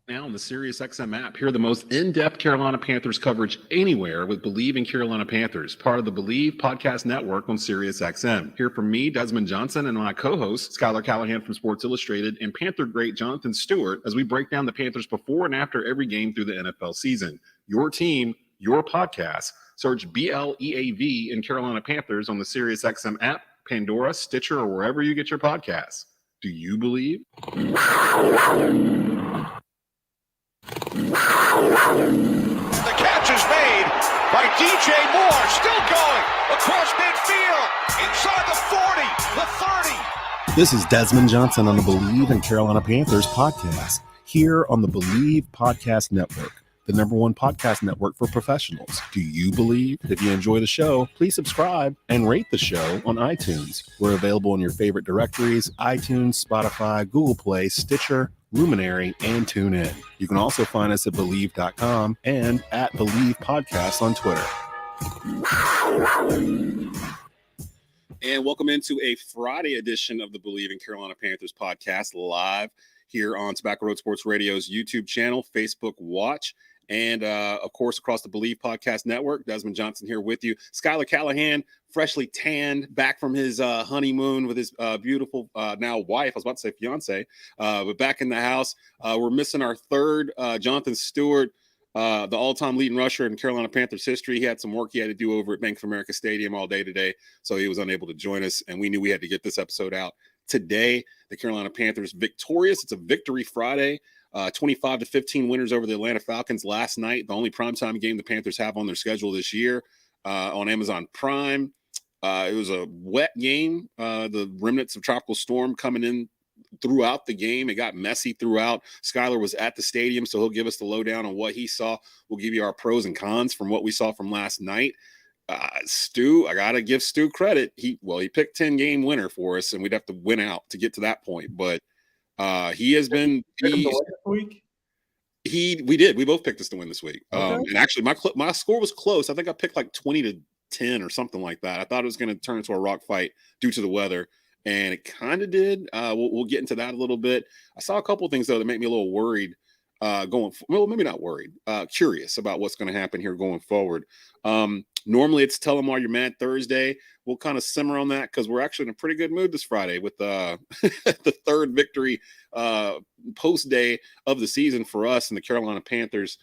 Now on the SiriusXM app, hear the most in-depth Carolina Panthers coverage anywhere with Bleav in Carolina Panthers, part of the Bleav podcast network on SiriusXM. Hear from me, Desmond Johnson, and my co-host, Schuyler Callihan from Sports Illustrated, and Panther great Jonathan Stewart as we break down the Panthers before and after every game through the NFL season. Your team, your podcast. Search BLEAV in Carolina Panthers on the SiriusXM app, Pandora, Stitcher, or wherever you get your podcasts. Do you Bleav? The catch is made by DJ Moore, still going across midfield, inside the 40, the 30. This is Desmond Johnson on the Bleav in Carolina Panthers podcast, here on the Bleav Podcast Network, the #1 podcast network for professionals. Do you Bleav? If you enjoy the show, please subscribe and rate the show on iTunes. We're available in your favorite directories: iTunes, Spotify, Google Play, Stitcher, Luminary, and TuneIn. You can also find us at Bleav.com and at Bleav Podcasts on Twitter. And welcome into a Friday edition of the Bleav in Carolina Panthers podcast, live here on Tobacco Road Sports Radio's YouTube channel, Facebook Watch, and of course across the Bleav Podcast Network. Desmond Johnson here with you. Schuyler Callihan, freshly tanned, back from his honeymoon with his beautiful now wife. I was about to say fiance, but back in the house. We're missing our third, Jonathan Stewart, the all-time leading rusher in Carolina Panthers history. He had some work he had to do over at Bank of America Stadium all day today, so he was unable to join us, and we knew we had to get this episode out today. The Carolina Panthers victorious. It's a victory Friday. 25-15 winners over the Atlanta Falcons last night. The only primetime game the Panthers have on their schedule this year on Amazon Prime. It was a wet game. The remnants of tropical storm coming in throughout the game. It got messy throughout. Schuyler was at the stadium, so he'll give us the lowdown on what he saw. We'll give you our pros and cons from what we saw from last night. Stu, I got to give Stu credit. He picked 10-game winner for us, and we'd have to win out to get to that point. But he has been – this week? We did. We both picked us to win this week. Okay. And actually, my score was close. I think I picked like 20-10 or something like that. I thought it was going to turn into a rock fight due to the weather, and it kind of did. We'll get into that a little bit. I saw a couple of things, though, that make me a little worried maybe not worried, curious about what's going to happen here going forward. Normally, it's Tell 'em While You're Mad Thursday. We'll kind of simmer on that because we're actually in a pretty good mood this Friday with the third victory post day of the season for us and the Carolina Panthers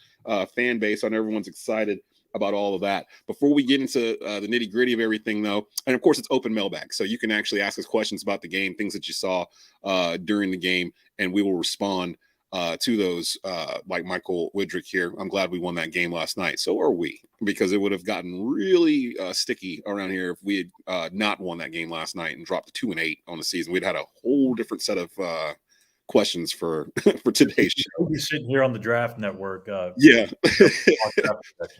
fan base. I know everyone's excited about all of that. Before we get into the nitty gritty of everything, though, and of course, it's open mailbag, so you can actually ask us questions about the game, things that you saw during the game, and we will respond to those, like Michael Widrick here. I'm glad we won that game last night. So are we, because it would have gotten really sticky around here if we had not won that game last night and dropped to 2-8 on the season. We'd had a whole different set of questions for today's show. We'll be sitting here on the Draft Network. Yeah.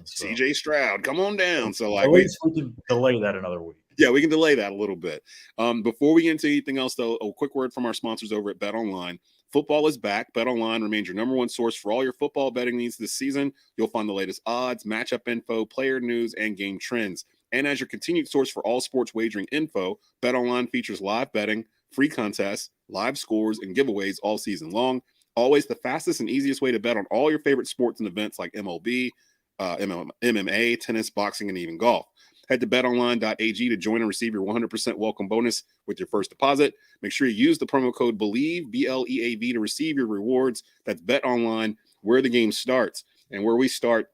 So. CJ Stroud, come on down. So at least we can delay that another week. Yeah, we can delay that a little bit. Before we get into anything else, though, a quick word from our sponsors over at Bet Online. Football is back. Bet Online remains your #1 source for all your football betting needs this season. You'll find the latest odds, matchup info, player news, and game trends. And as your continued source for all sports wagering info, Bet Online features live betting, free contests, live scores, and giveaways all season long. Always the fastest and easiest way to bet on all your favorite sports and events like MLB, MMA, tennis, boxing, and even golf. Head to betonline.ag to join and receive your 100% welcome bonus with your first deposit. Make sure you use the promo code Bleav, BLEAV, to receive your rewards. That's BetOnline, where the game starts. And where we start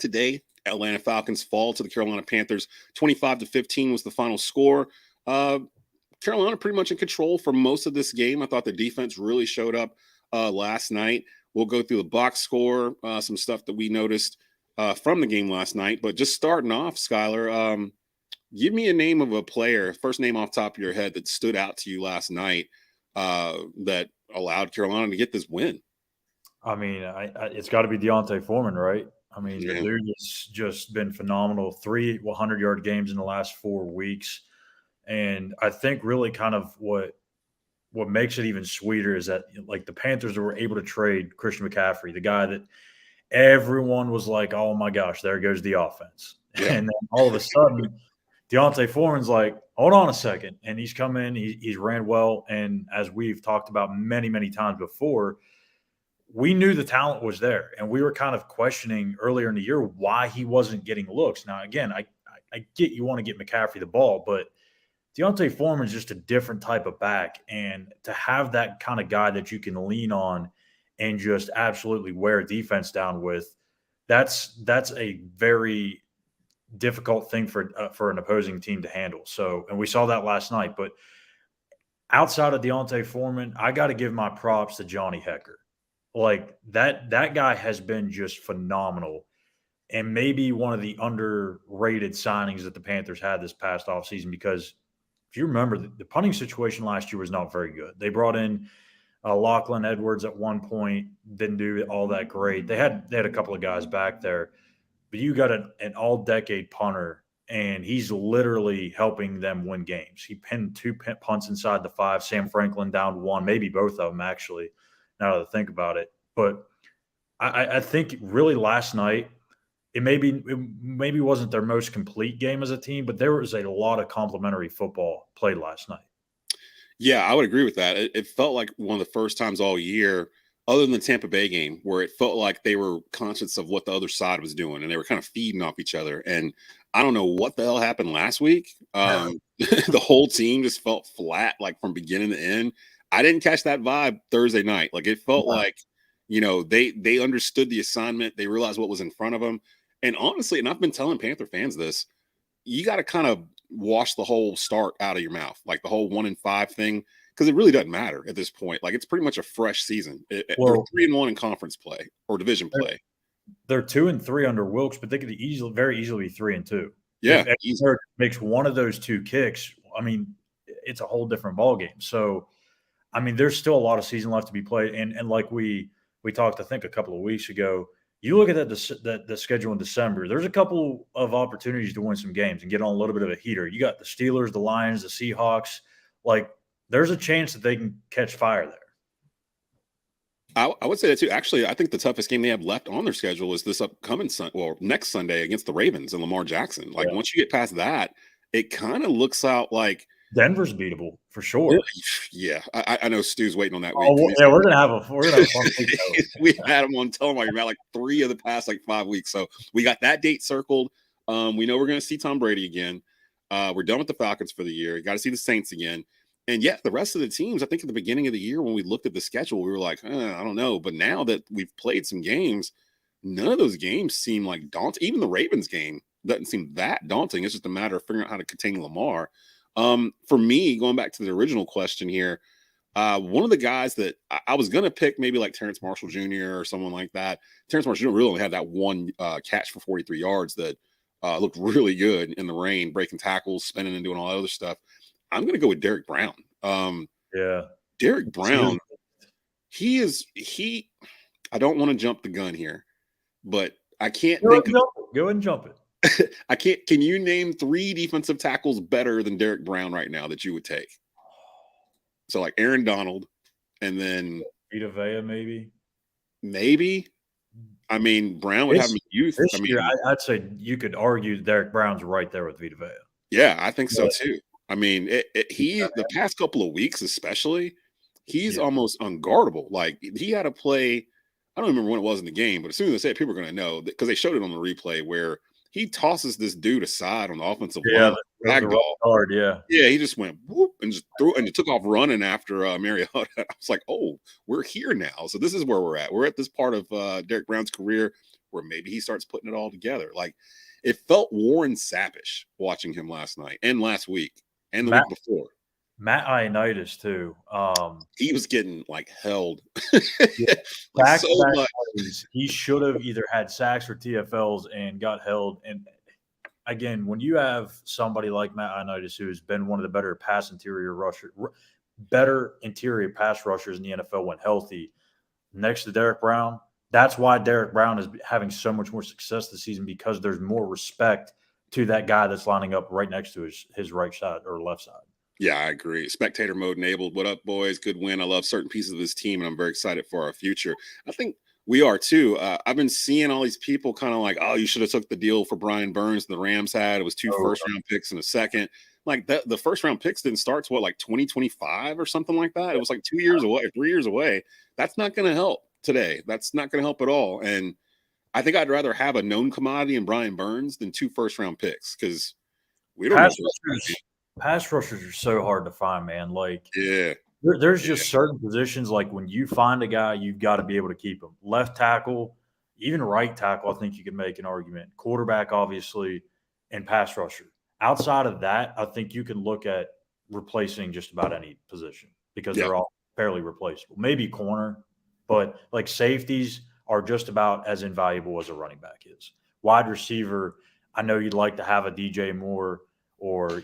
today, Atlanta Falcons fall to the Carolina Panthers. 25-15 was the final score. Carolina pretty much in control for most of this game. I thought the defense really showed up last night. We'll go through the box score, some stuff that we noticed from the game last night. But just starting off, Schuyler, give me a name of a player, first name off the top of your head, that stood out to you last night that allowed Carolina to get this win. I mean, it's got to be Deontay Foreman, right? I mean, Yeah. the dude has just been phenomenal. 3 100-yard games in the last 4 weeks. And I think really kind of what makes it even sweeter is that, like, the Panthers were able to trade Christian McCaffrey, the guy that everyone was like, oh, my gosh, there goes the offense. Yeah. And then all of a sudden, Deontay Foreman's like, hold on a second. And he's come in, he's ran well. And as we've talked about many, many times before, we knew the talent was there, and we were kind of questioning earlier in the year why he wasn't getting looks. Now, again, I get you want to get McCaffrey the ball, but Deontay Foreman is just a different type of back, and to have that kind of guy that you can lean on and just absolutely wear a defense down with, that's a very difficult thing for an opposing team to handle. So, and we saw that last night. But outside of Deontay Foreman, I got to give my props to Johnny Hekker. Like that guy has been just phenomenal, and maybe one of the underrated signings that the Panthers had this past offseason, because if you remember, the punting situation last year was not very good. They brought in Lachlan Edwards at one point, didn't do all that great. They had a couple of guys back there, but you got an all-decade punter, and he's literally helping them win games. He pinned 2 punts inside the 5. Sam Franklin down 1, maybe both of them actually, now that I think about it. But I think really last night, it maybe wasn't their most complete game as a team, but there was a lot of complimentary football played last night. Yeah, I would agree with that. It felt like one of the first times all year, other than the Tampa Bay game, where it felt like they were conscious of what the other side was doing, and they were kind of feeding off each other. And I don't know what the hell happened last week. The whole team just felt flat, like from beginning to end. I didn't catch that vibe Thursday night. Like it felt like, they understood the assignment. They realized what was in front of them. And honestly, and I've been telling Panther fans this, you got to kind of wash the whole start out of your mouth, like the whole 1-5 thing, because it really doesn't matter at this point. Like it's pretty much a fresh season. They're 3-1 in conference play or division play. They're 2-3 under Wilkes, but they could very easily be 3-2. Yeah, if makes one of those 2 kicks, I mean, it's a whole different ballgame. So, I mean, there's still a lot of season left to be played, and like we talked, I think, a couple of weeks ago. You look at the schedule in December, there's a couple of opportunities to win some games and get on a little bit of a heater. You got the Steelers, the Lions, the Seahawks. Like, there's a chance that they can catch fire there. I would say that too. Actually, I think the toughest game they have left on their schedule is this upcoming next Sunday against the Ravens and Lamar Jackson. Like once you get past that, it kind of looks out like Denver's beatable for sure. Yeah, I know Stu's waiting on that week. Yeah, we're gonna have a fun week. We had him on telemarketing about like 3 of the past 5 weeks. So we got that date circled. We know we're gonna see Tom Brady again. We're done with the Falcons for the year. Got to see the Saints again. And yeah, the rest of the teams, I think at the beginning of the year when we looked at the schedule, we were like, I don't know. But now that we've played some games, none of those games seem like daunting. Even the Ravens game doesn't seem that daunting. It's just a matter of figuring out how to contain Lamar. For me, going back to the original question here, one of the guys that I was going to pick, maybe like Terrence Marshall Jr. or someone like that. Terrence Marshall Jr. really only had that one catch for 43 yards that looked really good in the rain, breaking tackles, spinning and doing all that other stuff. I'm going to go with Derrick Brown. Derrick Brown, I don't want to jump the gun here, but I can't go ahead and jump it. I can't. Can you name 3 defensive tackles better than Derrick Brown right now that you would take? So like Aaron Donald, and then Vita Vea, maybe. I mean, Brown would have youth. This year, I'd say you could argue Derrick Brown's right there with Vita Vea. Yeah, I think so too. I mean, the past couple of weeks, especially, he's almost unguardable. Like he had a play. I don't remember when it was in the game, but as soon as I say it, people are going to know because they showed it on the replay where he tosses this dude aside on the offensive line. He just went whoop and just threw and took off running after Mariota. I was like, oh, we're here now. So this is where we're at. We're at this part of Derrick Brown's career where maybe he starts putting it all together. Like it felt Warren Sappish watching him last night and last week and the week before. Matt Ioannidis too. He was getting held. He should have either had sacks or TFLs and got held. And again, when you have somebody like Matt Ioannidis, who's been one of the better interior pass rushers in the NFL when healthy, next to Derrick Brown, that's why Derrick Brown is having so much more success this season, because there's more respect to that guy that's lining up right next to his right side or left side. Yeah, I agree. Spectator mode enabled. What up, boys? Good win. I love certain pieces of this team, and I'm very excited for our future. I think we are too. I've been seeing all these people kind of like, oh, you should have took the deal for Brian Burns the Rams had. It was 2 first-round picks and a second. Like the first-round picks didn't start to 2025 or something like that. It was 2 years away, 3 years away. That's not going to help. today. That's not going to help at all. And I think I'd rather have a known commodity in Brian Burns than 2 first-round picks because we don't know. Pass rushers are so hard to find, man. Like, yeah. There's just certain positions, like when you find a guy, you've got to be able to keep him. Left tackle, even right tackle, I think you can make an argument. Quarterback, obviously, and pass rusher. Outside of that, I think you can look at replacing just about any position because they're all fairly replaceable. Maybe corner, but like safeties are just about as invaluable as a running back is. Wide receiver, I know you'd like to have a DJ Moore or,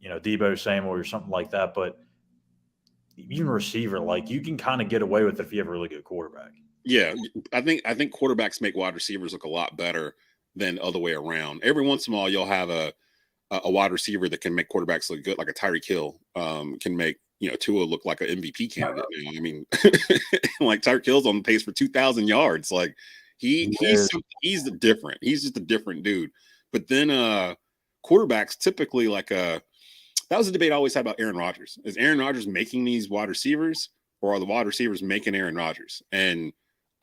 Deebo Samuel or something like that, but even receiver, like you can kind of get away with it if you have a really good quarterback. Yeah, I think quarterbacks make wide receivers look a lot better than the other way around. Every once in a while, you'll have a wide receiver that can make quarterbacks look good, like a Tyreek Hill can make Tua look like an MVP candidate. I mean, like Tyreek Hill's on pace for 2,000 yards. Like he's different. He's just a different dude. But then quarterbacks typically that was a debate I always had about Aaron Rodgers. Is Aaron Rodgers making these wide receivers, or are the wide receivers making Aaron Rodgers? And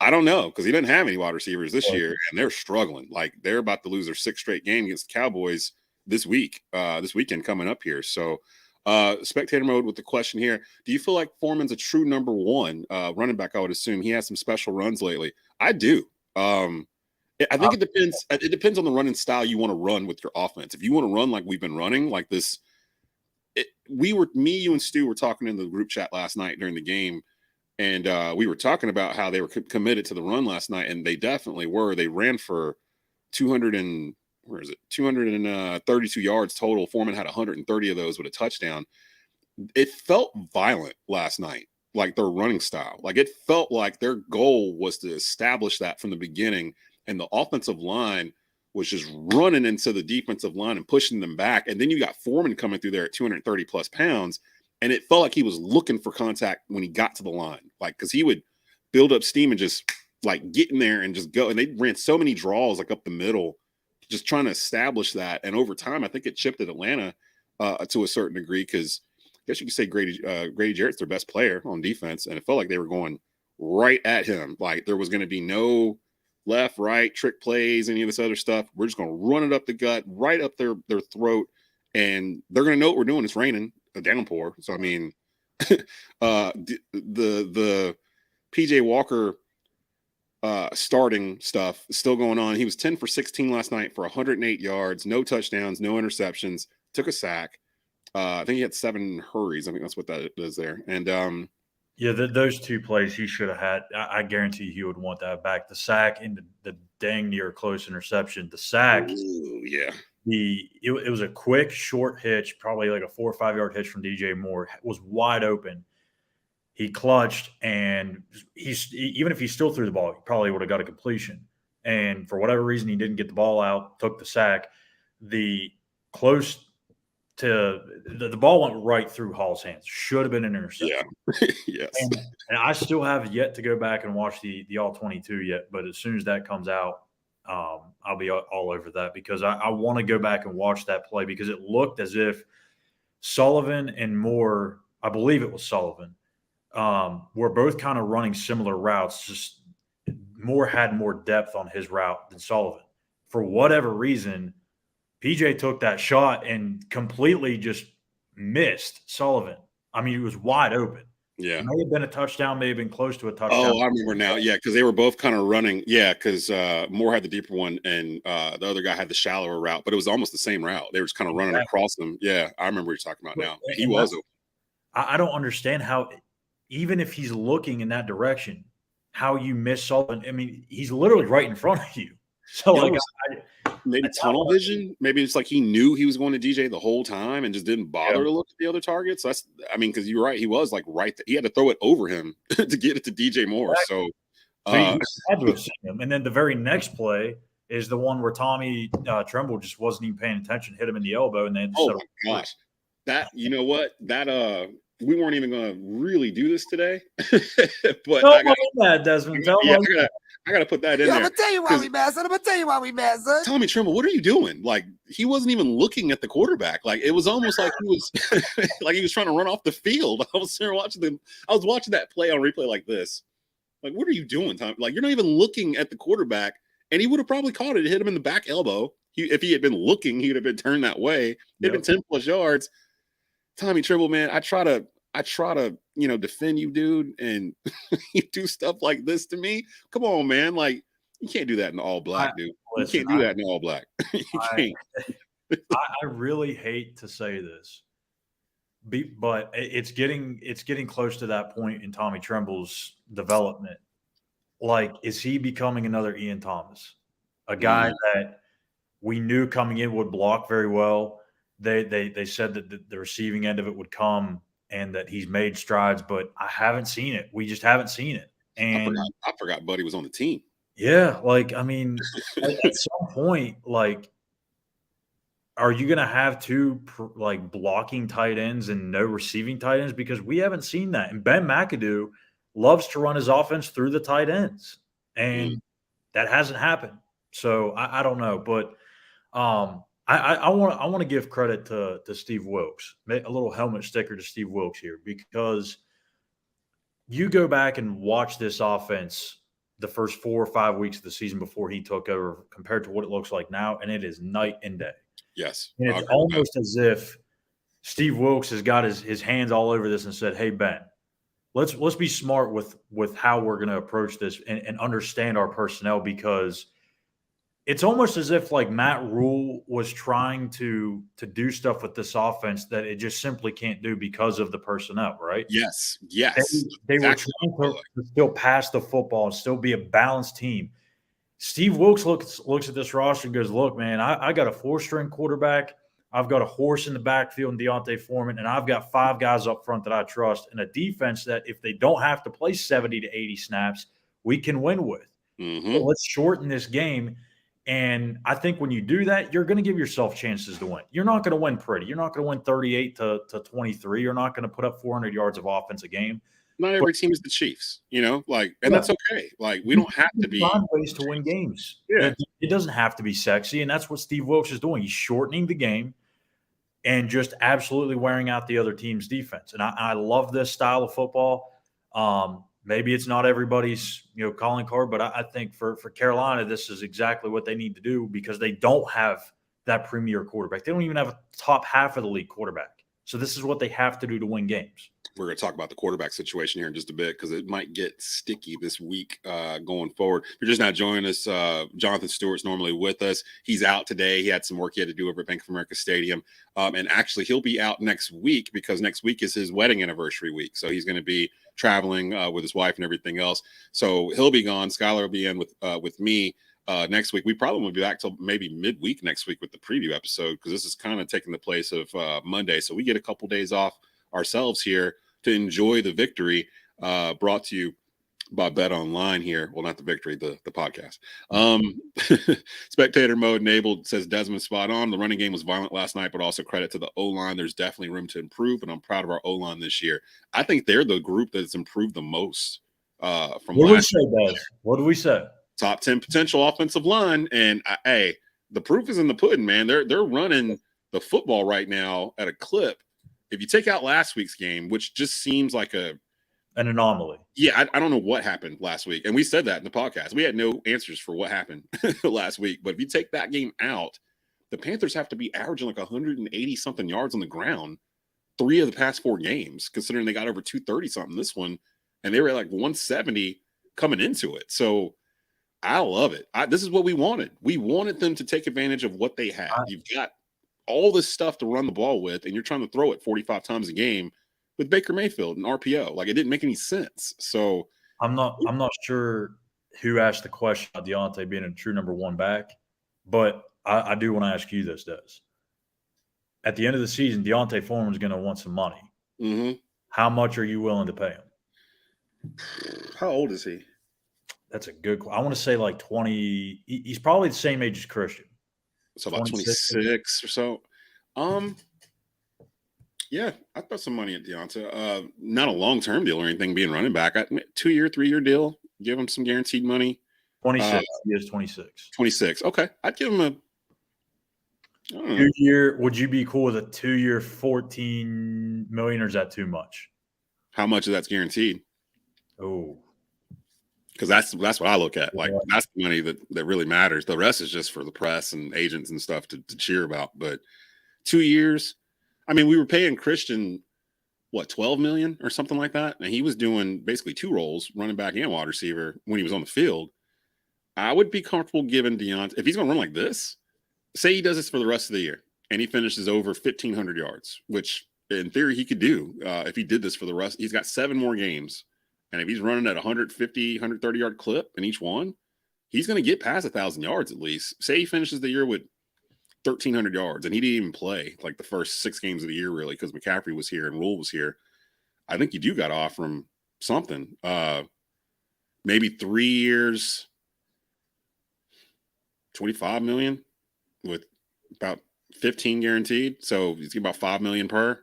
I don't know, because he doesn't have any wide receivers this year, and they're struggling. Like they're about to lose their 6th straight game against the Cowboys this weekend coming up here. So spectator mode with the question here. Do you feel like Foreman's a true number 1 running back? I would assume he has some special runs lately. I do. I think it depends. It depends on the running style you want to run with your offense. If you want to run like we've been running, like this, you and Stu were talking in the group chat last night during the game, and we were talking about how they were committed to the run last night, and they definitely were. They ran for 232 yards total. Foreman had 130 of those with a touchdown. It felt violent last night, like their running style. Like it felt like their goal was to establish that from the beginning, and the offensive line was just running into the defensive line and pushing them back. And then you got Foreman coming through there at 230 plus pounds. And it felt like he was looking for contact when he got to the line. Like, cause he would build up steam and just like get in there and just go. And they ran so many draws like up the middle, just trying to establish that. And over time, I think it chipped at Atlanta to a certain degree. Cause I guess you could say Grady Jarrett's their best player on defense. And it felt like they were going right at him. Like there was going to be no left, right, trick plays, any of this other stuff. We're just going to run it up the gut, right up their throat, and they're going to know what we're doing. It's raining, a downpour. So, I mean, the PJ Walker starting stuff is still going on. He was 10 for 16 last night for 108 yards, no touchdowns, no interceptions, took a sack. I think he had 7 hurries. I think that's what that is there. And those 2 plays he should have had. I guarantee he would want that back. The sack and the dang near close interception. The sack, it was a quick, short hitch, probably like a 4 or 5 yard hitch from DJ Moore. It was wide open. He clutched, and even if he still threw the ball, he probably would have got a completion. And for whatever reason, he didn't get the ball out, took the sack. The ball went right through Hall's hands. Should have been an interception. Yeah. Yes. And I still have yet to go back and watch the all 22 yet, but as soon as that comes out, I'll be all over that because I want to go back and watch that play because it looked as if Sullivan and Moore, I Bleav it was Sullivan, were both kind of running similar routes. Just Moore had more depth on his route than Sullivan. For whatever reason, PJ took that shot and completely just missed Sullivan. I mean, it was wide open. Yeah. It may have been a touchdown, may have been close to a touchdown. Oh, I remember now. Yeah, because they were both kind of running. Yeah, because Moore had the deeper one and the other guy had the shallower route, but it was almost the same route. They were just kind of running across them. Yeah, I remember what you're talking about now. He was open. I don't understand how, even if he's looking in that direction, how you miss Sullivan. I mean, he's literally right in front of you. So, maybe tunnel vision. Maybe it's like he knew he was going to DJ the whole time and just didn't bother to look at the other targets. That's, because you're right. He was like he had to throw it over him to get it to DJ Moore. Exactly. So he had to have seen him. And then the very next play is the one where Tommy Tremble just wasn't even paying attention, hit him in the elbow, and then my gosh, that we weren't even going to really do this today. But Desmond. I got to put that in there. I'm going to tell you why we mad, son. Tommy Tremble, what are you doing? Like, he wasn't even looking at the quarterback. Like, it was almost like he was like he was trying to run off the field. I was watching that play on replay like this. Like, what are you doing, Tom? Like, you're not even looking at the quarterback, and he would have probably caught it, hit him in the back elbow. If he had been looking, he would have been turned that way. It'd been 10 plus yards. Tommy Tremble, man, I try to defend you, dude, and you do stuff like this to me. Come on, man. Like, you can't do that in all black, dude. Listen, you can't do that in all black. You can't. I really hate to say this, but it's getting close to that point in Tommy Tremble's development. Like, is he becoming another Ian Thomas, a guy that we knew coming in would block very well? They said that the receiving end of it would come and that he's made strides, but I haven't seen it. We just haven't seen it. And I forgot Buddy was on the team. Yeah, like, I mean, at some point, like, are you going to have two blocking tight ends and no receiving tight ends? Because we haven't seen that. And Ben McAdoo loves to run his offense through the tight ends, and that hasn't happened. So I don't know, but I want to give credit to Steve Wilks, a little helmet sticker to Steve Wilks here, because you go back and watch this offense the first 4 or 5 weeks of the season before he took over compared to what it looks like now, and it is night and day. Yes. And it's almost as if Steve Wilks has got his hands all over this and said, hey, Ben, let's be smart with how we're going to approach this and understand our personnel, because it's almost as if like Matt Rule was trying to do stuff with this offense that it just simply can't do because of the personnel, right? Yes. They were trying to still pass the football and still be a balanced team. Steve Wilks looks at this roster and goes, look, man, I got a 4-string quarterback. I've got a horse in the backfield in Deontay Foreman, and I've got 5 guys up front that I trust, and a defense that if they don't have to play 70 to 80 snaps, we can win with. So let's shorten this game. And I think when you do that, you're going to give yourself chances to win. You're not going to win pretty. You're not going to win 38 to 23. You're not going to put up 400 yards of offense a game. Not every team is the Chiefs, and that's okay. Like, we don't have to be. Find ways to win games. Yeah. It doesn't have to be sexy, and that's what Steve Wilks is doing. He's shortening the game and just absolutely wearing out the other team's defense. And I love this style of football. Maybe it's not everybody's calling card, but I think for Carolina, this is exactly what they need to do, because they don't have that premier quarterback. They don't even have a top half of the league quarterback. So this is what they have to do to win games. We're going to talk about the quarterback situation here in just a bit, because it might get sticky this week going forward. If you're just not joining us, Jonathan Stewart's normally with us. He's out today. He had some work he had to do over at Bank of America Stadium. And actually, he'll be out next week, because next week is his wedding anniversary week. So he's going to be traveling with his wife and everything else. So he'll be gone. Schuyler will be in with me next week. We probably will be back till maybe midweek next week with the preview episode, because this is kind of taking the place of Monday. So we get a couple days off ourselves here to enjoy the victory, brought to you by Bet Online here. Well, not the victory, the podcast. Spectator mode enabled, says Desmond, spot on. The running game was violent last night, but also credit to the O-line. There's definitely room to improve, and I'm proud of our O-line this year. I think they're the group that's improved the most from last year. What do we say? Top 10 potential offensive line, and hey, the proof is in the pudding, man. They're running the football right now at a clip. If you take out last week's game, which just seems like an anomaly. Yeah, I don't know what happened last week. And we said that in the podcast. We had no answers for what happened last week. But if you take that game out, the Panthers have to be averaging like 180-something yards on the ground 3 of the past 4 games, considering they got over 230-something this one, and they were at like 170 coming into it. So I love it. This is what we wanted. We wanted them to take advantage of what they had. You've got all this stuff to run the ball with, and you're trying to throw it 45 times a game with Baker Mayfield and RPO. Like, it didn't make any sense. So I'm not sure who asked the question about Deontay being a true number 1 back, but I do want to ask you this, Des. At the end of the season, Deontay Foreman's going to want some money. Mm-hmm. How much are you willing to pay him? How old is he? That's a good question. I want to say like 20. He's probably the same age as Christian. So about 26 or so. Yeah, I throw some money at Deontay. Not a long-term deal or anything being running back. 2-year, 3-year deal. Give him some guaranteed money. 26. He is 26. 26. Okay. I'd give him a 2-year. Would you be cool with a 2-year, $14 million, or is that too much? How much of that's guaranteed? Oh, Because that's what I look at. Like, that's the money that really matters. The rest is just for the press and agents and stuff to cheer about. But 2 years, I mean, we were paying Christian, what, $12 million or something like that? And he was doing basically 2 roles, running back and wide receiver, when he was on the field. I would be comfortable giving Deontay, if he's going to run like this, say he does this for the rest of the year, and he finishes over 1,500 yards, which in theory he could do if he did this for the rest. He's got 7 more games. And if he's running at 150, 130-yard clip in each one, he's going to get past 1,000 yards at least. Say he finishes the year with 1,300 yards, and he didn't even play like the first 6 games of the year, really, because McCaffrey was here and Rule was here. I think you do got to offer him something. Maybe 3 years, $25 million with about 15 guaranteed. So he's getting about $5 million per.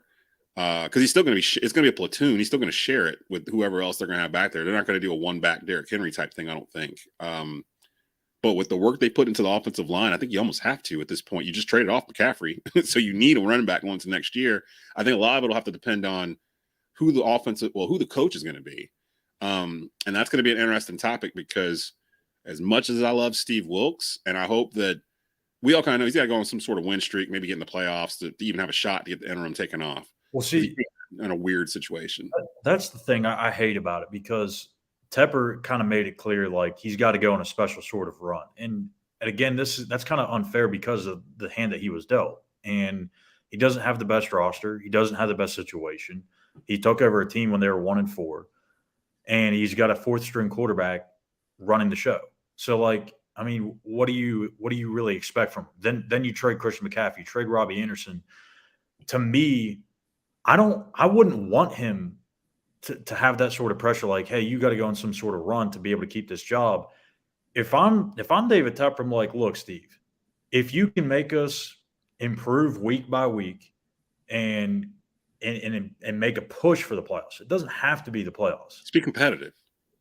Because he's still going to be, it's going to be a platoon. He's still going to share it with whoever else they're going to have back there. They're not going to do a one-back Derrick Henry type thing, I don't think. But with the work they put into the offensive line, I think you almost have to at this point. You just traded off McCaffrey, so you need a running back going to next year. I think a lot of it will have to depend on who the coach is going to be. And that's going to be an interesting topic because as much as I love Steve Wilks, and I hope that we all kind of know he's got to go on some sort of win streak, maybe get in the playoffs to even have a shot to get the interim taken off. Well, see, in a weird situation. That's the thing I hate about it because Tepper kind of made it clear like he's got to go on a special sort of run. And again, that's kind of unfair because of the hand that he was dealt. And he doesn't have the best roster. He doesn't have the best situation. He took over a team when they were 1-4, and he's got a 4th-string quarterback running the show. So, like, I mean, what do you really expect from him? Then you trade Christian McCaffrey, you trade Robbie Anderson. To me, I wouldn't want him to have that sort of pressure. Like, hey, you got to go on some sort of run to be able to keep this job. If I'm David Tepper, I'm like, look, Steve, if you can make us improve week by week and make a push for the playoffs, it doesn't have to be the playoffs. Just be competitive.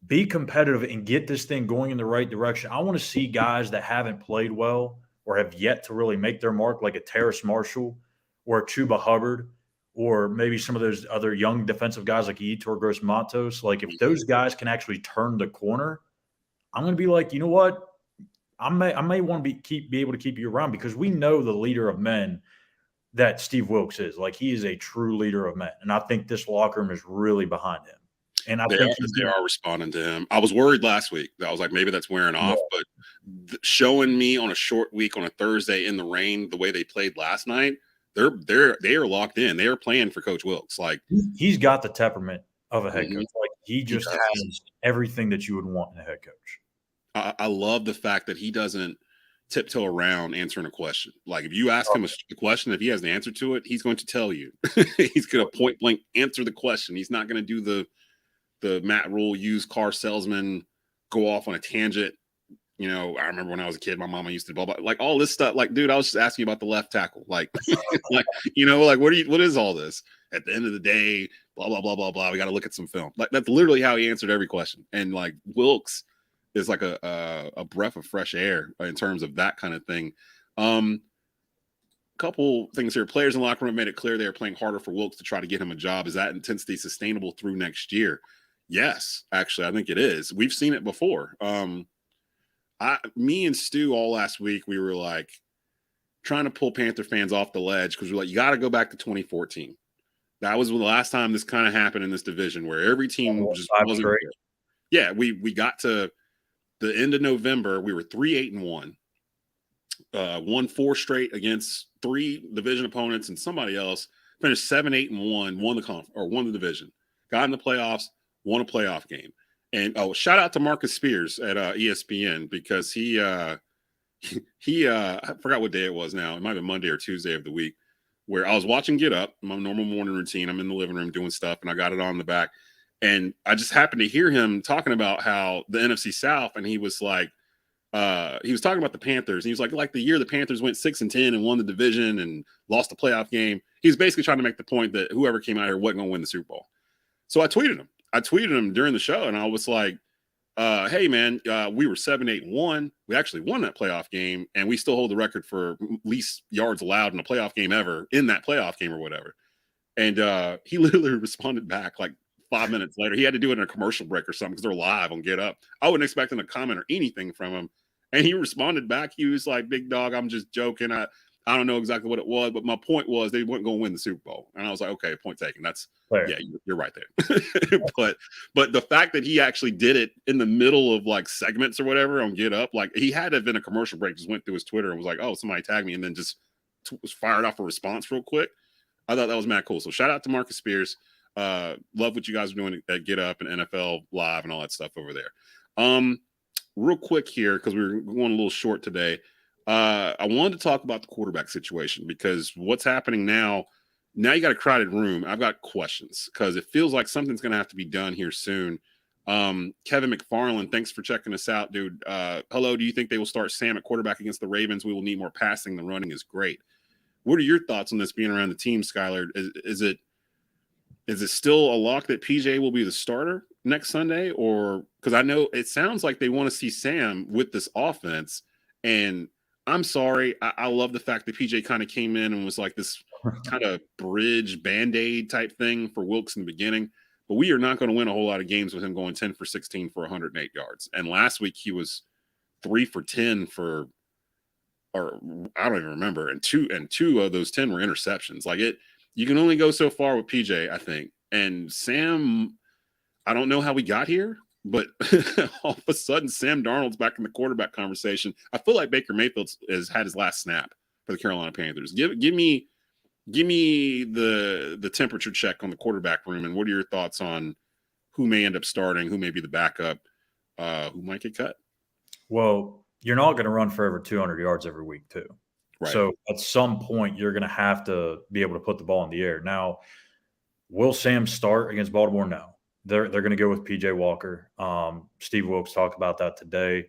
Be competitive and get this thing going in the right direction. I want to see guys that haven't played well or have yet to really make their mark, like a Terrace Marshall or a Chuba Hubbard, or maybe some of those other young defensive guys like Yetur Gross-Matos. Like, if those guys can actually turn the corner, I'm going to be like, you know what? I may want to be able to keep you around because we know the leader of men that Steve Wilks is. Like, he is a true leader of men. And I think this locker room is really behind him. And I think they are responding to him. I was worried last week. I was like, maybe that's wearing off. But showing me on a short week on a Thursday in the rain, the way they played last night, they are locked in. They are playing for Coach Wilks. Like, he's got the temperament of a head coach. Like, he just has everything that you would want in a head coach. I love the fact that he doesn't tiptoe around answering a question. Like, if you ask him a question, if he has an answer to it, he's going to tell you. He's going to point blank answer the question. He's not going to do the Matt Rule used car salesman, go off on a tangent. You know, I remember when I was a kid, my mama used to blah, blah, like all this stuff. Like, dude, I was just asking you about the left tackle. Like, like, you know, like, what is all this? At the end of the day, blah, blah, blah, blah, blah. We got to look at some film. Like, that's literally how he answered every question. And like, Wilks is like a breath of fresh air in terms of that kind of thing. Couple things here. Players in the locker room made it clear they are playing harder for Wilks to try to get him a job. Is that intensity sustainable through next year? Yes, actually, I think it is. We've seen it before. Me and Stu all last week, we were like trying to pull Panther fans off the ledge because we're like, you got to go back to 2014. That was the last time this kind of happened in this division where every team just wasn't great. Yeah, we got to the end of November. We were 3-8-1, won 4 straight against 3 division opponents and somebody else. Finished 7-8-1, won the division, got in the playoffs, won a playoff game. And shout out to Marcus Spears at ESPN because he I forgot what day it was now. It might have been Monday or Tuesday of the week where I was watching Get Up, my normal morning routine. I'm in the living room doing stuff, and I got it on the back. And I just happened to hear him talking about how the NFC South, and he was like, he was talking about the Panthers. And he was like the year the Panthers went 6-10 and won the division and lost the playoff game. He was basically trying to make the point that whoever came out here wasn't going to win the Super Bowl. So I tweeted him during the show, and I was like, hey, man, we were 7-8-1. We actually won that playoff game, and we still hold the record for least yards allowed in a playoff game ever in that playoff game or whatever. And he literally responded back like 5 minutes later. He had to do it in a commercial break or something because they're live on Get Up. I wasn't expecting a comment or anything from him. And he responded back. He was like, big dog, I'm just joking. I don't know exactly what it was, but my point was they weren't going to win the Super Bowl. And I was like, okay, point taken. That's fair. Yeah, you're right there. but the fact that he actually did it in the middle of like segments or whatever on Get Up, like he had to have been a commercial break, just went through his Twitter and was like, oh, somebody tagged me, and then just was fired off a response real quick. I thought that was mad cool. So shout out to Marcus Spears. Love what you guys are doing at Get Up and NFL Live and all that stuff over there. Real quick here, because we're going a little short today. I wanted to talk about the quarterback situation because what's happening now you got a crowded room. I've got questions because it feels like something's going to have to be done here soon. Kevin McFarland, thanks for checking us out, dude. Hello, do you think they will start Sam at quarterback against the Ravens? We will need more passing. The running is great. What are your thoughts on this being around the team, Schuyler? Is it still a lock that PJ will be the starter next Sunday? Or because I know it sounds like they want to see Sam with this offense. And I'm sorry, I love the fact that PJ kind of came in and was like this kind of bridge Band-Aid type thing for Wilkes in the beginning. But we are not going to win a whole lot of games with him going 10 for 16 for 108 yards. And last week he was 3 for 10 for, or I don't even remember. And two of those 10 were interceptions. Like you can only go so far with PJ, I think. And Sam, I don't know how we got here, but all of a sudden Sam Darnold's back in the quarterback conversation. I feel like Baker Mayfield has had his last snap for the Carolina Panthers. Give me the temperature check on the quarterback room, and what are your thoughts on who may end up starting, who may be the backup, who might get cut? Well, you're not going to run for over 200 yards every week too. Right. So at some point you're going to have to be able to put the ball in the air. Now, will Sam start against Baltimore? No. They're going to go with PJ Walker. Steve Wilkes talked about that today.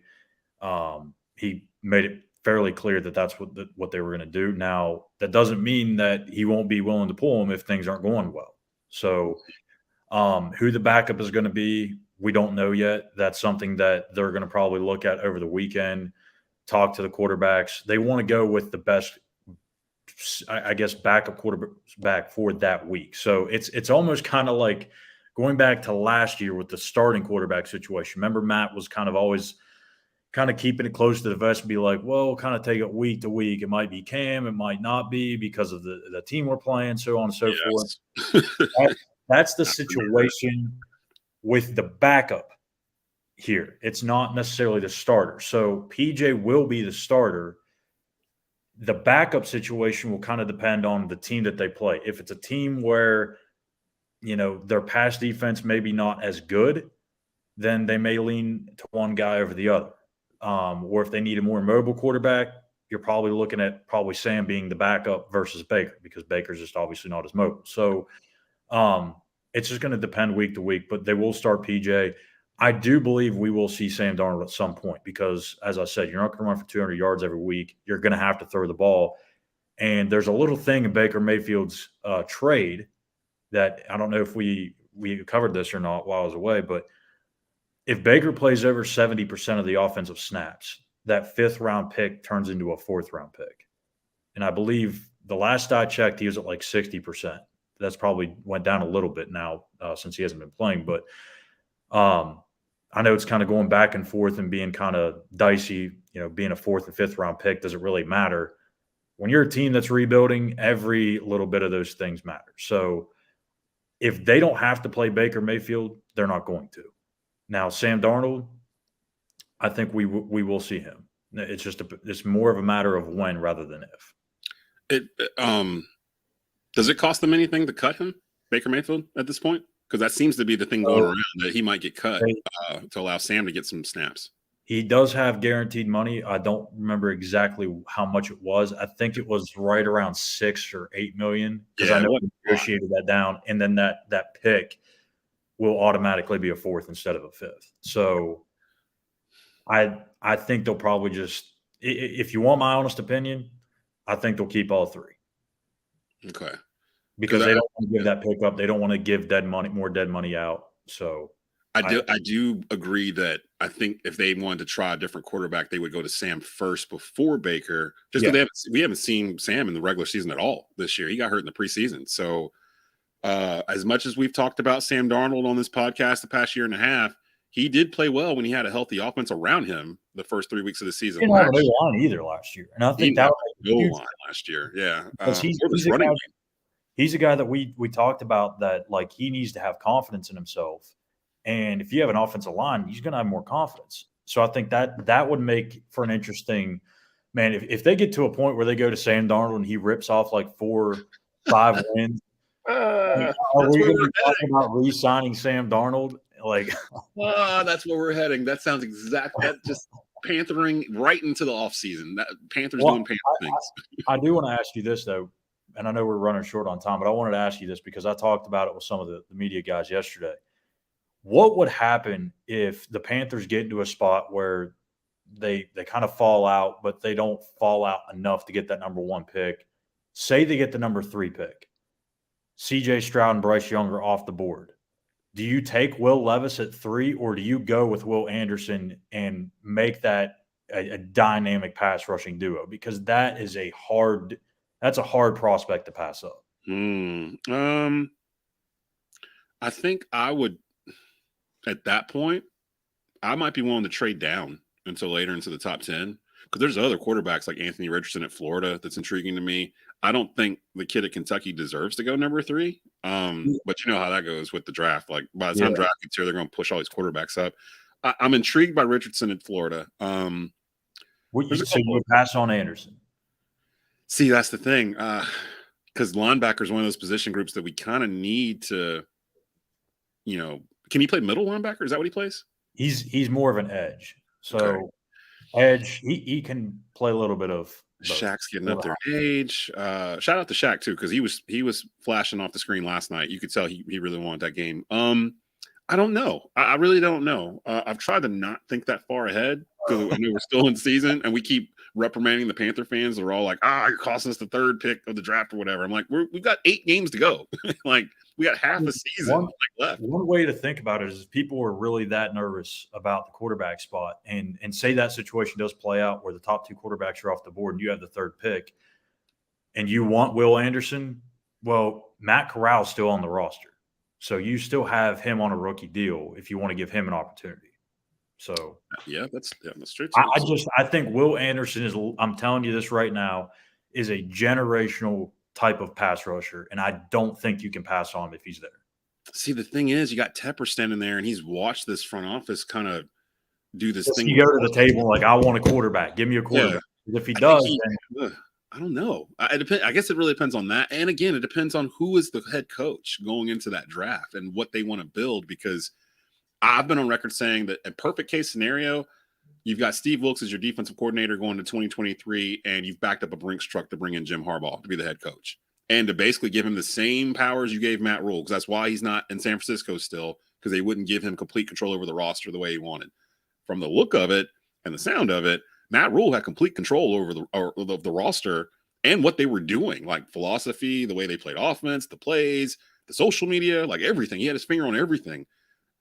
He made it fairly clear that that's what they were going to do. Now, that doesn't mean that he won't be willing to pull him if things aren't going well. So who the backup is going to be, we don't know yet. That's something that they're going to probably look at over the weekend, talk to the quarterbacks. They want to go with the best, I guess, backup quarterback for that week. So it's almost kind of like going back to last year with the starting quarterback situation. Remember, Matt was kind of always kind of keeping it close to the vest and be like, well, kind of take it week to week. It might be Cam, it might not be because of the team we're playing, so on and so forth. That's the situation with the backup here. It's not necessarily the starter. So PJ will be the starter. The backup situation will kind of depend on the team that they play. If it's a team where, their pass defense may be not as good, then they may lean to one guy over the other. Or if they need a more mobile quarterback, you're probably looking at Sam being the backup versus Baker, because Baker's just obviously not as mobile. So it's just going to depend week to week, but they will start PJ. I do believe we will see Sam Darnold at some point because, as I said, you're not going to run for 200 yards every week. You're going to have to throw the ball. And there's a little thing in Baker Mayfield's trade that I don't know if we covered this or not while I was away, but if Baker plays over 70% of the offensive snaps, that 5th-round pick turns into a 4th-round pick. And I believe the last I checked, he was at like 60%. That's probably went down a little bit now since he hasn't been playing. But I know it's kind of going back and forth and being kind of dicey, being a 4th and 5th-round pick. Does it really matter? When you're a team that's rebuilding, every little bit of those things matter. So if they don't have to play Baker Mayfield, they're not going to. Now, Sam Darnold, I think we will see him. It's just it's more of a matter of when rather than if. Does it cost them anything to cut him, Baker Mayfield, at this point? Because that seems to be the thing going around, that he might get cut to allow Sam to get some snaps. He does have guaranteed money. I don't remember exactly how much it was. I think it was right around $6 or $8 million, because I know we negotiated that down, and then that pick will automatically be a 4th instead of a 5th. So I think they'll probably just, if you want my honest opinion, I think they'll keep all 3. Okay. Because they don't want to give that pick up. They don't want to give more dead money out. So I do agree that I think if they wanted to try a different quarterback, they would go to Sam first before Baker. Just because we haven't seen Sam in the regular season at all this year. He got hurt in the preseason. So As much as we've talked about Sam Darnold on this podcast the past year and a half, he did play well when he had a healthy offense around him the first 3 weeks of the season. He didn't have a new line either last year. And I think that was no line last year. Yeah. Because he's a guy that we talked about that, like, he needs to have confidence in himself. And if you have an offensive line, he's going to have more confidence. So I think that would make for an interesting – man, if they get to a point where they go to Sam Darnold and he rips off like 4-5 wins, are we going to be talking about re-signing Sam Darnold? Like, that's where we're heading. That sounds exactly – that just panthering right into the offseason. Panthers doing Panther things. I do want to ask you this, though, and I know we're running short on time, but I wanted to ask you this because I talked about it with some of the media guys yesterday. What would happen if the Panthers get into a spot where they kind of fall out, but they don't fall out enough to get that number 1 pick? Say they get the number 3 pick. C.J. Stroud and Bryce Young are off the board. Do you take Will Levis at 3, or do you go with Will Anderson and make that a dynamic pass rushing duo? Because that's a hard prospect to pass up. I think I would. At that point, I might be willing to trade down until later into the top 10 because there's other quarterbacks like Anthony Richardson at Florida that's intriguing to me. I don't think the kid at Kentucky deserves to go number 3, but you know how that goes with the draft. Like by the time draft gets here, they're going to push all these quarterbacks up. I'm intrigued by Richardson at Florida. So you would pass on Anderson? See, that's the thing because linebacker is one of those position groups that we kind of need to, Can he play middle linebacker? Is that what he plays? He's more of an edge. So edge, he can play a little bit of both. Shaq's getting up there in age. Shout out to Shaq too, because he was flashing off the screen last night. You could tell he really wanted that game. I don't know. I really don't know. I've tried to not think that far ahead because I know we're still in season and we keep reprimanding the Panther fans. They're all like, you're costing us the 3rd pick of the draft or whatever. I'm like, we've got 8 games to go. Like we got half a season left. One way to think about it is people are really that nervous about the quarterback spot and say that situation does play out where the top 2 quarterbacks are off the board and you have the 3rd pick and you want Will Anderson. Well, Matt Corral's still on the roster. So you still have him on a rookie deal if you want to give him an opportunity. So that's true. I think Will Anderson is, I'm telling you this right now, is a generational type of pass rusher, and I don't think you can pass on him if he's there. See, the thing is, you got Tepper standing there, and he's watched this front office kind of do this thing. You go to the table like, I want a quarterback. Give me a quarterback. Yeah. If he does, I don't know. I guess it really depends on that. And again, it depends on who is the head coach going into that draft and what they want to build, because I've been on record saying that a perfect case scenario, you've got Steve Wilkes as your defensive coordinator going to 2023, and you've backed up a Brinks truck to bring in Jim Harbaugh to be the head coach and to basically give him the same powers you gave Matt Rule, because that's why he's not in San Francisco still, because they wouldn't give him complete control over the roster the way he wanted. From the look of it and the sound of it, Matt Rule had complete control over the roster and what they were doing, like philosophy, the way they played offense, the plays, the social media, like everything. He had his finger on everything.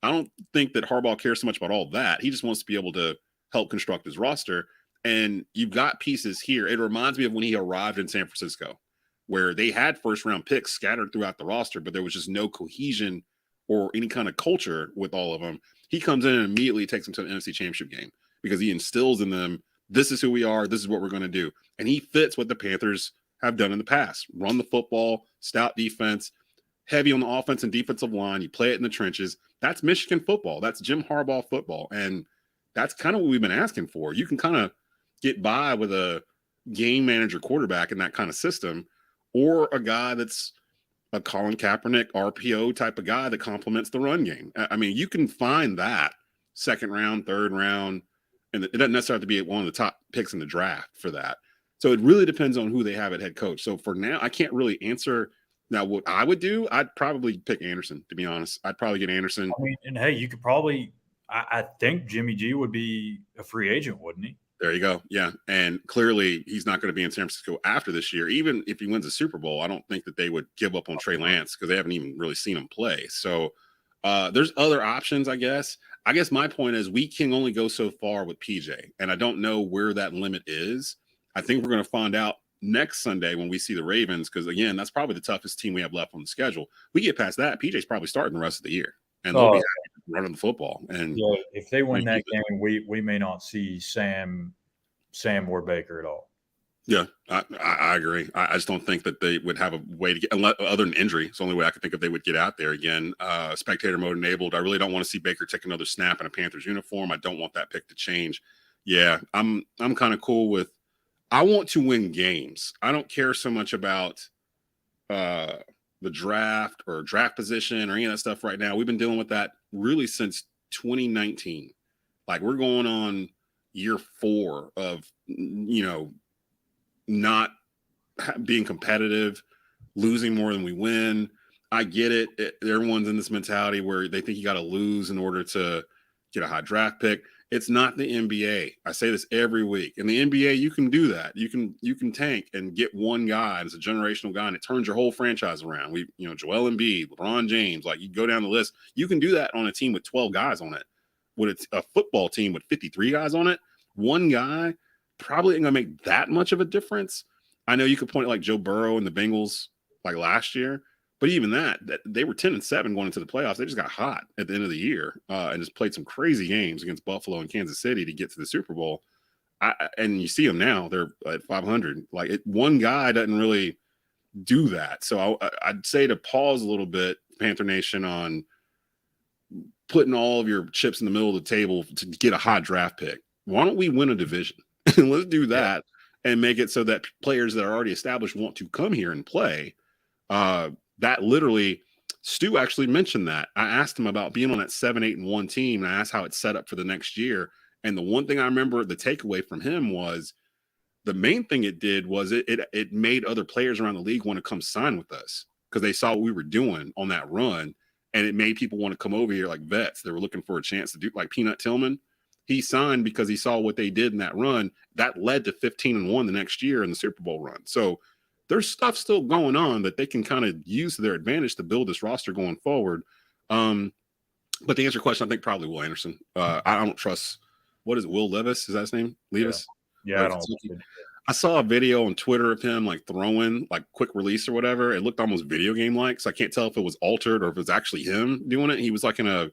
I don't think that Harbaugh cares so much about all that. He just wants to be able to help construct his roster. And you've got pieces here. It reminds me of when he arrived in San Francisco, where they had first-round picks scattered throughout the roster, but there was just no cohesion or any kind of culture with all of them. He comes in and immediately takes them to the NFC Championship game because he instills in them, this is who we are, this is what we're going to do. And he fits what the Panthers have done in the past. Run the football, stout defense, heavy on the offense and defensive line. You play it in the trenches. That's Michigan football. That's Jim Harbaugh football. And that's kind of what we've been asking for. You can kind of get by with a game manager quarterback in that kind of system, or a guy that's a Colin Kaepernick RPO type of guy that complements the run game. I mean, you can find that second round, third round, and it doesn't necessarily have to be one of the top picks in the draft for that. So it really depends on who they have at head coach. So for now, I can't really answer. Now, what I would do, I'd probably pick Anderson, to be honest. I'd probably get Anderson. I mean, and hey, you could probably – I think Jimmy G would be a free agent, wouldn't he? There you go. Yeah. And clearly he's not going to be in San Francisco after this year. Even if he wins a Super Bowl, I don't think that they would give up on Trey Lance because they haven't even really seen him play. So there's other options, I guess. I guess my point is we can only go so far with PJ, and I don't know where that limit is. I think we're going to find out next Sunday when we see the Ravens, because again, that's probably the toughest team we have left on the schedule. We get past that, PJ's probably starting the rest of the year, and they'll be running the football. And yeah, if they win that game, we may not see Sam or Baker at all. Yeah, I agree. I just don't think that they would have a way to get, other than injury. It's the only way I could think of they would get out there again. Spectator mode enabled. I really don't want to see Baker take another snap in a Panthers uniform. I don't want that pick to change. Yeah, I'm kind of cool with. I want to win games. I don't care so much about the draft or draft position or any of that stuff right now. We've been dealing with that really since 2019. Like we're going on year 4 of not being competitive, losing more than we win. I get it. Everyone's in this mentality where they think you got to lose in order to get a high draft pick. It's not the NBA. I say this every week. In the NBA, you can do that. You can tank and get one guy as a generational guy, and it turns your whole franchise around. Joel Embiid, LeBron James, like you go down the list. You can do that on a team with 12 guys on it. With a football team with 53 guys on it, one guy probably ain't gonna make that much of a difference. I know you could point at like Joe Burrow and the Bengals like last year, but even that they were 10-7 going into the playoffs. They just got hot at the end of the year and just played some crazy games against Buffalo and Kansas City to get to the Super Bowl. And you see them now; they're at 500. Like one guy doesn't really do that. So I'd say to pause a little bit, Panther Nation, on putting all of your chips in the middle of the table to get a hot draft pick. Why don't we win a division? Let's do that and make it so that players that are already established want to come here and play. That literally, Stu actually mentioned that. I asked him about being on that 7-8-1 team, and I asked how it's set up for the next year. And the one thing I remember, the takeaway from him was the main thing it did was it made other players around the league want to come sign with us because they saw what we were doing on that run, and it made people want to come over here like vets. They were looking for a chance to do, like Peanut Tillman. He signed because he saw what they did in that run. That led to 15-1 the next year in the Super Bowl run. So there's stuff still going on that they can kind of use to their advantage to build this roster going forward. But to answer your question, I think probably Will Anderson. I don't trust, what is it, Will Levis? Is that his name? Levis? Yeah, I saw a video on Twitter of him like throwing like quick release or whatever. It looked almost video game like, so I can't tell if it was altered or if it was actually him doing it. He was like in a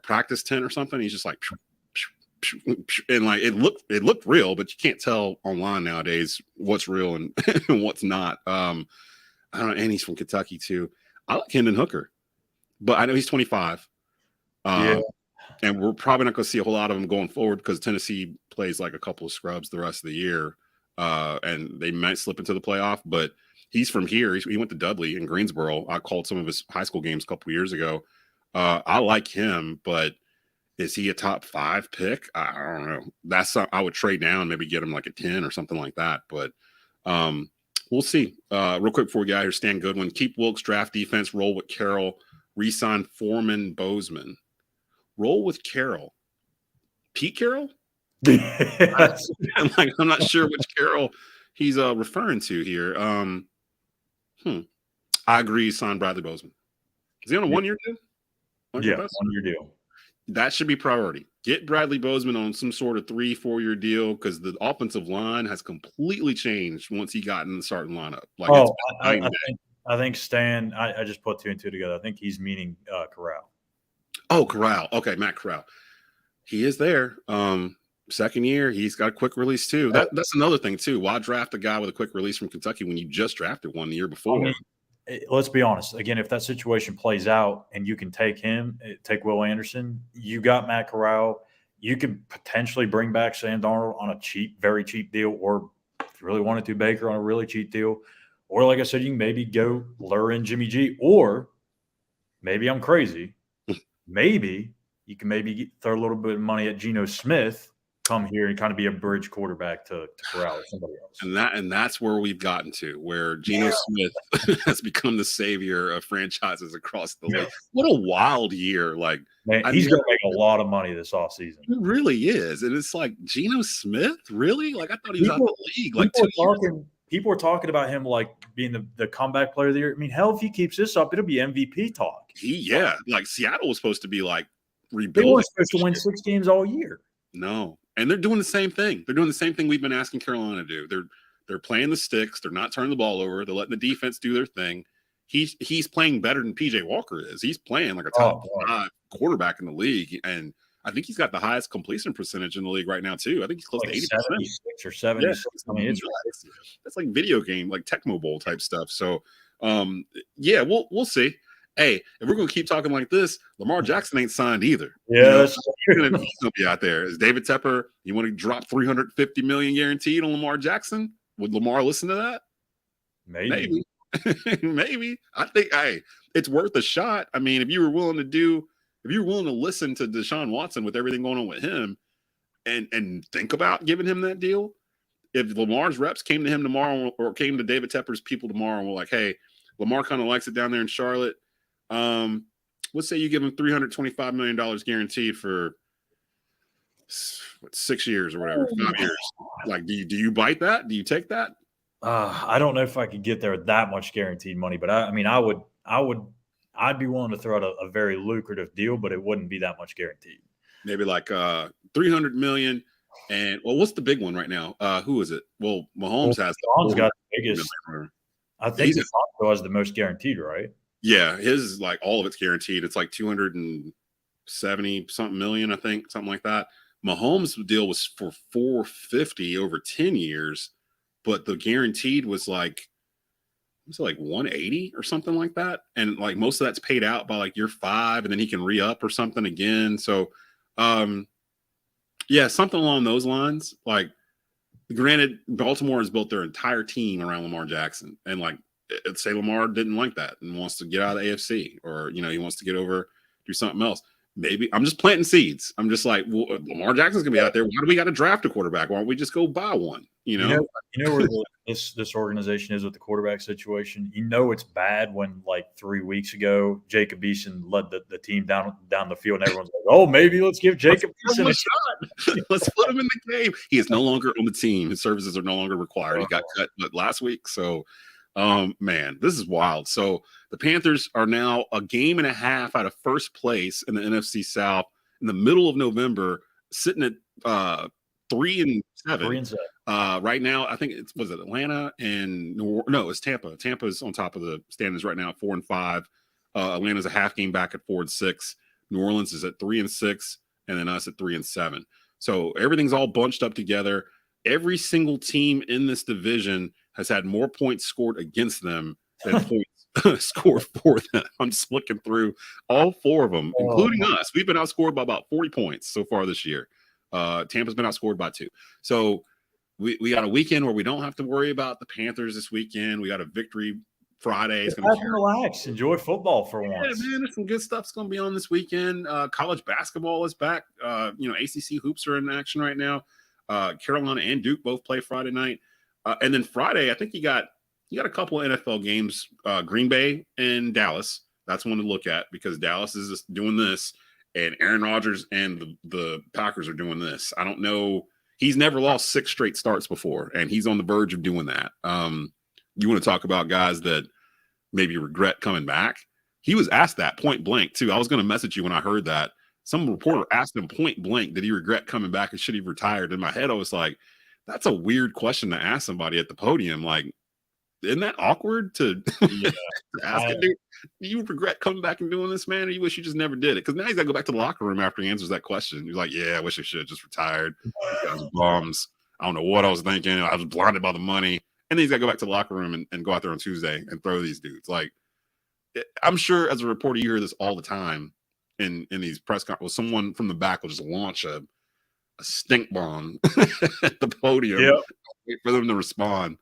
practice tent or something. He's just like, and like it looked real, but you can't tell online nowadays what's real and what's not. I don't know, and he's from Kentucky too. I like Hendon Hooker, but I know he's 25. And we're probably not going to see a whole lot of him going forward because Tennessee plays like a couple of scrubs the rest of the year, and they might slip into the playoff. But he's from here. He went to Dudley in Greensboro. I called some of his high school games a couple years ago. I like him, but is he a top 5 pick? I don't know. That's something I would trade down, maybe get him like a 10 or something like that. But we'll see. Real quick before we get out here, Stan Goodwin, keep Wilkes, draft defense, roll with Carroll, re-sign Foreman, Bozeman. Roll with Carroll. Pete Carroll? I'm not sure which Carroll he's referring to here. I agree, sign Bradley Bozeman. Is he on a 1-year deal? 1-year deal. That should be priority. Get Bradley Bozeman on some sort of 3-4 year deal because the offensive line has completely changed once he got in the starting lineup. Like, I think Stan. I just put 2 and 2 together. I think he's meaning Corral. Oh, Corral. Okay, Matt Corral. He is there. Second year, he's got a quick release too. That's another thing too. Why draft a guy with a quick release from Kentucky when you just drafted one the year before? I mean, let's be honest. Again, if that situation plays out and you can take Will Anderson, you got Matt Corral. You could potentially bring back Sam Darnold on a cheap, very cheap deal, or if you really wanted to, Baker on a really cheap deal. Or like I said, you can maybe go lure in Jimmy G, or maybe I'm crazy. Maybe you can throw a little bit of money at Geno Smith, come here and kind of be a bridge quarterback to Corral or somebody else. And that's where we've gotten to, where Geno Smith has become the savior of franchises across the league. What a wild year. Like, man, he's going to make a lot of money this offseason. He really is. And it's like, Geno Smith? Really? Like, I thought he was out of the league. Like, people are talking about him like being the comeback player of the year. I mean, hell, if he keeps this up, it'll be MVP talk. Like Seattle was supposed to be like rebuilding. They were supposed to win 6 games all year. No. And they're doing the same thing. They're doing the same thing we've been asking Carolina to do. They're They're playing the sticks. They're not turning the ball over. They're letting the defense do their thing. He's playing better than PJ Walker is. He's playing like a top 5 quarterback in the league, and I think he's got the highest completion percentage in the league right now too. I think he's close to 80%. 76 or 76. Yeah, I mean, that's like video game, like Tecmo Bowl type stuff. So, yeah, we'll see. Hey, if we're gonna keep talking like this, Lamar Jackson ain't signed either. Yeah, he's gonna be out there. Is David Tepper? You want to drop $350 million guaranteed on Lamar Jackson? Would Lamar listen to that? Maybe. Maybe. I think it's worth a shot. I mean, if you were willing to listen to Deshaun Watson with everything going on with him and think about giving him that deal, if Lamar's reps came to him tomorrow or came to David Tepper's people tomorrow and were like, hey, Lamar kind of likes it down there in Charlotte. Let's say you give him $325 million guaranteed for 6 years or whatever, 5 years. Like, do you bite that? Do you take that? I don't know if I could get there with that much guaranteed money, but I'd be willing to throw out a very lucrative deal, but it wouldn't be that much guaranteed. Maybe like $300 million. And what's the big one right now? Who is it? Well, Mahomes got the biggest. I think DeSanto has the most guaranteed, right? Yeah, his is like all of it's guaranteed. It's like 270 something million, I think, something like that. Mahomes' deal was for 450 over 10 years, but the guaranteed was like 180 or something like that. And like most of that's paid out by like year 5, and then he can re-up or something again. So yeah, something along those lines. Like, granted, Baltimore has built their entire team around Lamar Jackson, and like, say Lamar didn't like that and wants to get out of the AFC, or he wants to get over, do something else. Maybe I'm just planting seeds. I'm just like, well, Lamar Jackson's gonna be out there. Why do we got to draft a quarterback? Why don't we just go buy one? You know where this organization is with the quarterback situation. It's bad when like 3 weeks ago Jacob Eason led the team down the field, and everyone's like, "Oh, maybe let's give Jacob Eason a shot. Let's put him in the game." He is no longer on the team. His services are no longer required. He got cut last week, so. Man, this is wild. So the Panthers are now a game and a half out of first place in the NFC South in the middle of November, sitting at 3-7. 3-7. Right now, I think was it Atlanta and it's Tampa. Tampa's on top of the standings right now at 4-5. Atlanta's a half game back at 4-6. New Orleans is at 3-6, and then us at 3-7. So everything's all bunched up together. Every single team in this division has had more points scored against them than points scored for them. I'm just looking through all 4 of them, including us. We've been outscored by about 40 points so far this year. Tampa's been outscored by 2. So we got a weekend where we don't have to worry about the Panthers this weekend. We got a victory Friday. It's going to relax, enjoy football for once. Yeah, man, there's some good stuff's going to be on this weekend. College basketball is back. ACC hoops are in action right now. Carolina and Duke both play Friday night. And then Friday, I think you got a couple of NFL games, Green Bay and Dallas. That's one to look at because Dallas is just doing this, and Aaron Rodgers and the Packers are doing this. I don't know. He's never lost 6 straight starts before, and he's on the verge of doing that. You want to talk about guys that maybe regret coming back? He was asked that point blank, too. I was going to message you when I heard that. Some reporter asked him point blank, did he regret coming back and should he retired? In my head, I was like, that's a weird question to ask somebody at the podium. Like, isn't that awkward to ask a dude, do you regret coming back and doing this, man? Or you wish you just never did it? Because now he's got to go back to the locker room after he answers that question. He's like, yeah, I wish I should have just retired. These guys are bums. I don't know what I was thinking. I was blinded by the money. And then he's got to go back to the locker room and go out there on Tuesday and throw these dudes. Like, I'm sure as a reporter, you hear this all the time in these press conferences. Someone from the back will just launch a stink bomb at the podium. Yep. Wait for them to respond.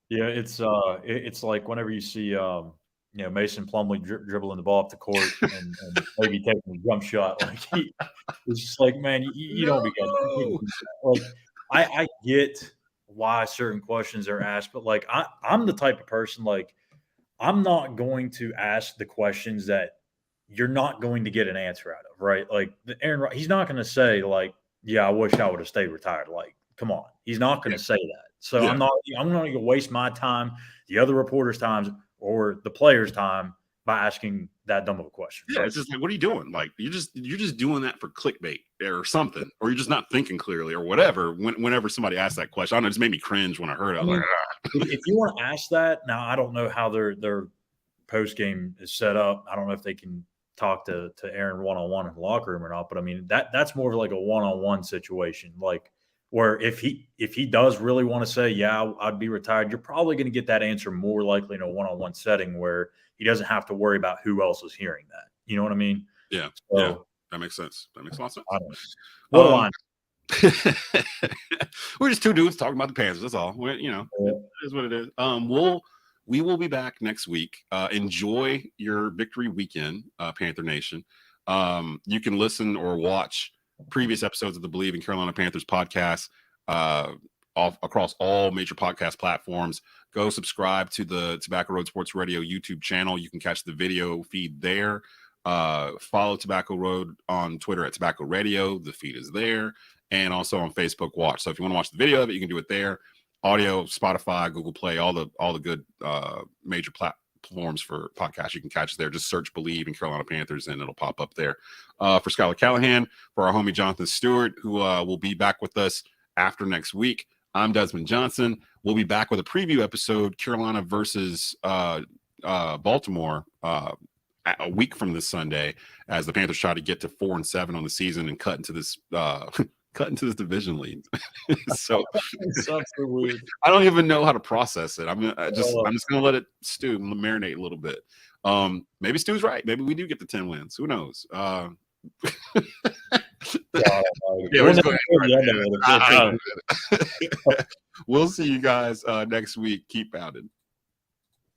Yeah, it's like whenever you see Mason Plumlee dribbling the ball up the court and maybe taking a jump shot, like it's just like, man, you don't be getting like I get why certain questions are asked, but like I'm the type of person, like I'm not going to ask the questions that you're not going to get an answer out of, right? Like Aaron, he's not going to say like, yeah, I wish I would have stayed retired. Like, come on, he's not going to say that. So I'm not going to waste my time, the other reporters' time, or the players' time by asking that dumb of a question. Yeah, it's just like, what are you doing? Like you're just doing that for clickbait or something, or you're just not thinking clearly or whatever. Whenever somebody asks that question, I don't know, it just made me cringe when I heard it. I was if you want to ask that, now I don't know how their post game is set up. I don't know if they can talk to Aaron one-on-one in the locker room or not, but I mean that's more of like a one-on-one situation, like where if he does really want to say, yeah, I'd be retired, you're probably going to get that answer more likely in a one-on-one setting where he doesn't have to worry about who else is hearing that. You know what I mean? Yeah. So, yeah. That makes sense. That makes a lot of sense. I don't know. What line? We're just two dudes talking about the Panthers. That's all. It is what it is. We will be back next week. Enjoy your victory weekend, Panther Nation. You can listen or watch previous episodes of the Bleav in Carolina Panthers podcast across all major podcast platforms. Go subscribe to the Tobacco Road Sports Radio YouTube channel. You can catch the video feed there. Follow Tobacco Road on Twitter at Tobacco Radio. The feed is there. And also on Facebook Watch. So if you want to watch the video of it, you can do it there. Audio, Spotify, Google Play, all the good major platforms for podcasts you can catch there. Just search Bleav in Carolina Panthers and it'll pop up there. For Schuyler Callihan, for our homie Jonathan Stewart, who will be back with us after next week. I'm Desmond Johnson. We'll be back with a preview episode, Carolina versus Baltimore, a week from this Sunday, as the Panthers try to get to 4-7 on the season and cut into this division lead. So weird. I don't even know how to process it. I'm just gonna let it stew and marinate a little bit. Maybe Stu's right. Maybe we do get the 10 wins. Who knows? We'll see you guys next week. Keep pounding.